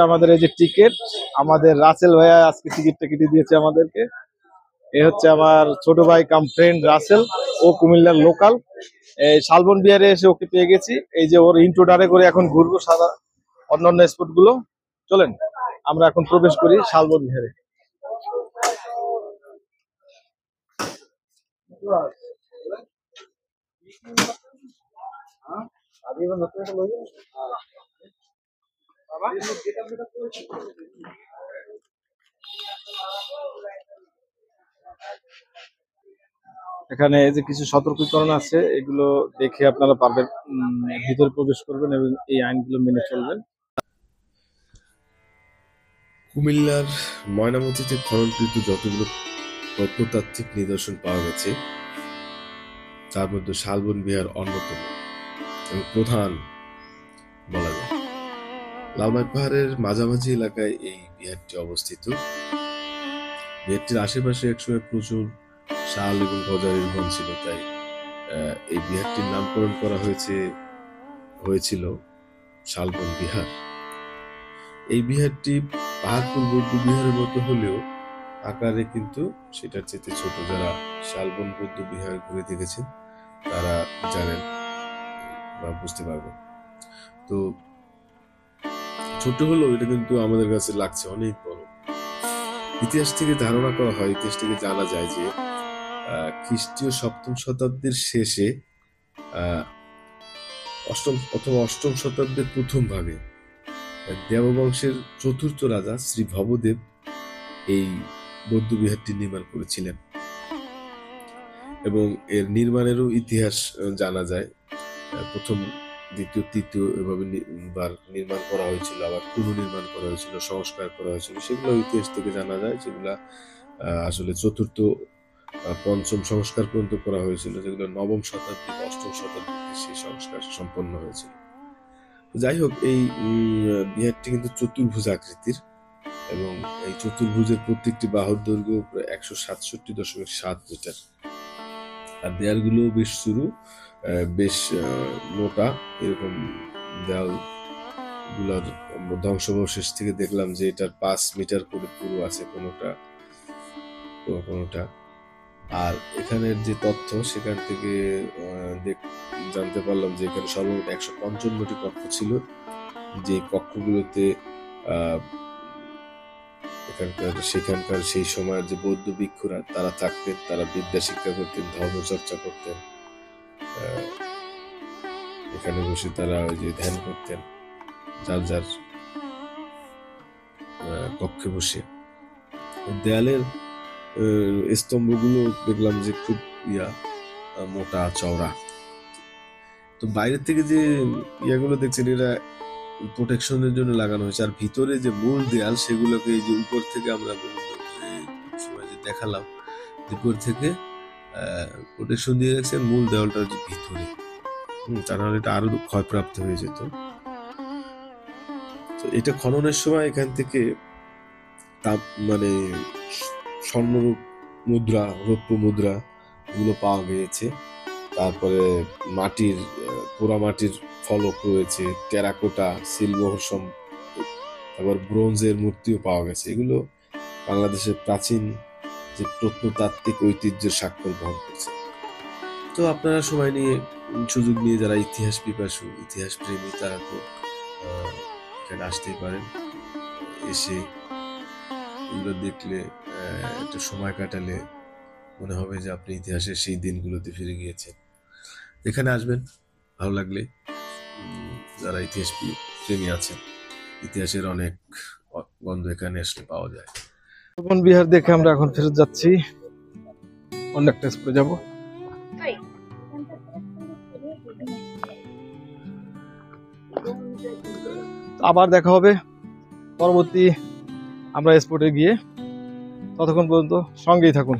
আমাদের এই যে টিকিট, আমাদের রাসেল ভাইয়া আজকে টিকিটটা কেটে দিয়েছে আমাদেরকে। এ হচ্ছে আমার ছোট ভাই কাম ফ্রেন্ড রাসেল, ও কুমিল্লার লোকাল। এই শালবন বিহারে এসে ওকে পেয়ে গেছি। এই যে ওর ইন্ট্রোডারে করে এখন ঘুরবো সাদা অন্যান্য স্পট গুলো। চলেন আমরা এখন প্রবেশ করি শালবন বিহারে। এখানে যে কিছু সতর্কীকরণ আছে, এগুলো দেখে আপনারা পারবেন ভিতরে প্রবেশ করবেন এবং এই আইনগুলো মেনে চলবেন। কুমিল্লার ময়নামতিতে খননকৃত যতগুলো প্রত্নতাত্ত্বিক নিদর্শন পাওয়া গেছে তার মধ্যে শালবন বিহার অন্যতম এবং প্রধান বলা যায়। লালমাই পাহাড়ের মাঝামাঝি এলাকায় এই বিহারটি অবস্থিত। বিহারটির আশেপাশে একসময় প্রচুর শাল এবং গজারির বন ছিল, তাই এই বিহারটির নামকরণ করা হয়েছিল শালবন বিহার। এই বিহারটি পাহাড়পুর বৌদ্ধ বিহারের মতো হলেও আকারে কিন্তু সেটার চেয়ে ছোট। যারা শালবন বৌদ্ধ বিহার ঘুরে দেখেছেন তারা জানেন বা বুঝতে পারবেন। তো ছোট হলেও এটা কিন্তু আমাদের কাছে লাগছে অনেক বড়। ইতিহাস থেকে ধারণা করা হয়, ইতিহাস থেকে জানা যায় যে খ্রিস্টীয় 7ম শতাব্দীর শেষে অষ্টম শতাব্দীর প্রথম ভাগে দেববংশের 4র্থ রাজা শ্রী ভবদেব এই বৌদ্ধ বিহারটি নির্মাণ করেছিলেন এবং এর নির্মাণেরও ইতিহাস জানা যায়। প্রথম, দ্বিতীয়, তৃতীয় এভাবে নির্মাণ করা হয়েছিল, আবার পুনর্নির্মাণ করা হয়েছিল, সংস্কার করা হয়েছিল। সেগুলো ইতিহাস থেকে জানা যায়, যেগুলা আসলে 4র্থ, 5ম সংস্কার পর্যন্ত করা হয়েছিল, যেগুলো 9ম শতাব্দী, 8ম শতাব্দীতে সেই সংস্কার সম্পন্ন হয়েছিল। যাই হোক, এই বিহারটি কিন্তু চতুর্ভুজ আকৃতির এবং এই চতুর্ভুজের প্রত্যেকটি বাহুর দৈর্ঘ্য প্রায় 167.7 মিটার। আর দেয়ালগুলো বেশ সরু, বেশ মোটা। এরকম দেয়াল গুলার ধ্বংসাবশেষ থেকে দেখলাম যে এটার 5 মিটার করে পুরো আছে কোনোটা। আর এখানের যে তথ্য, সেখান থেকে জানতে পারলাম যে এখানে সর্বমোট 155টি কক্ষ ছিল, যে কক্ষগুলোতে সেখানকার সেই সময়ের যে বৌদ্ধ ভিক্ষুরা তারা থাকতেন, তারা বিদ্যা শিক্ষা করতেন, ধর্মচর্চা করতেন। এখানে বসে তারা ওই যে ধ্যান করতেন যার যার কক্ষে বসে। দেয়ালের স্তম্ভগুলো দেখলাম যে খুব মোটা চওড়া। তো বাইরের থেকে যে ইয়াগুলো দেখছেন, এরা প্রোটেকশনের জন্য লাগানো হয়েছে। আর ভিতরে যে মূল দেয়াল, সেগুলোকে এই যে উপর থেকে আমরা সময় যে দেখালাম, উপর থেকে প্রোটেকশন দিয়ে রাখছেন। মূল দেওয়ালটা হচ্ছে ভিতরে, তা নাহলে এটা আরো ক্ষয়প্রাপ্ত হয়ে যেত। তো এটা খননের সময় এখান থেকে মানে স্বর্ণরূপ মুদ্রা, রৌপ্য মুদ্রা এগুলো পাওয়া গিয়েছে। তারপরে পোড়া মাটির ফলক রয়েছে, টেরাকোটা, সিলমোহর, তারপর ব্রোঞ্জের মূর্তিও পাওয়া গেছে। এগুলো বাংলাদেশের প্রাচীন যে প্রত্নতাত্ত্বিক ঐতিহ্যের স্বাক্ষর বহন করছে। তো আপনারা সময় নিয়ে, সুযোগ নিয়ে, যারা ইতিহাস পিপাসু, ইতিহাস প্রেমী, তারা তো এখানে আসতেই পারেন। এসে এগুলো দেখলে, একটা সময় কাটালে মনে হবে যে আপনি ইতিহাসের সেই দিনগুলোতে ফিরে গিয়েছেন। এখানে আসবেন, ভালো লাগলে। যারা ইতিহাস প্রেমী আছেন, ইতিহাসের অনেক গন্ধ এখানে আসলে পাওয়া যায়। শালবন বিহার দেখে আমরা এখন ফেরত যাচ্ছি, অন্য একটা স্পটে যাব। আবার দেখা হবে পরবর্তী আমরা স্পটে গিয়ে। ততক্ষণ পর্যন্ত সঙ্গেই থাকুন।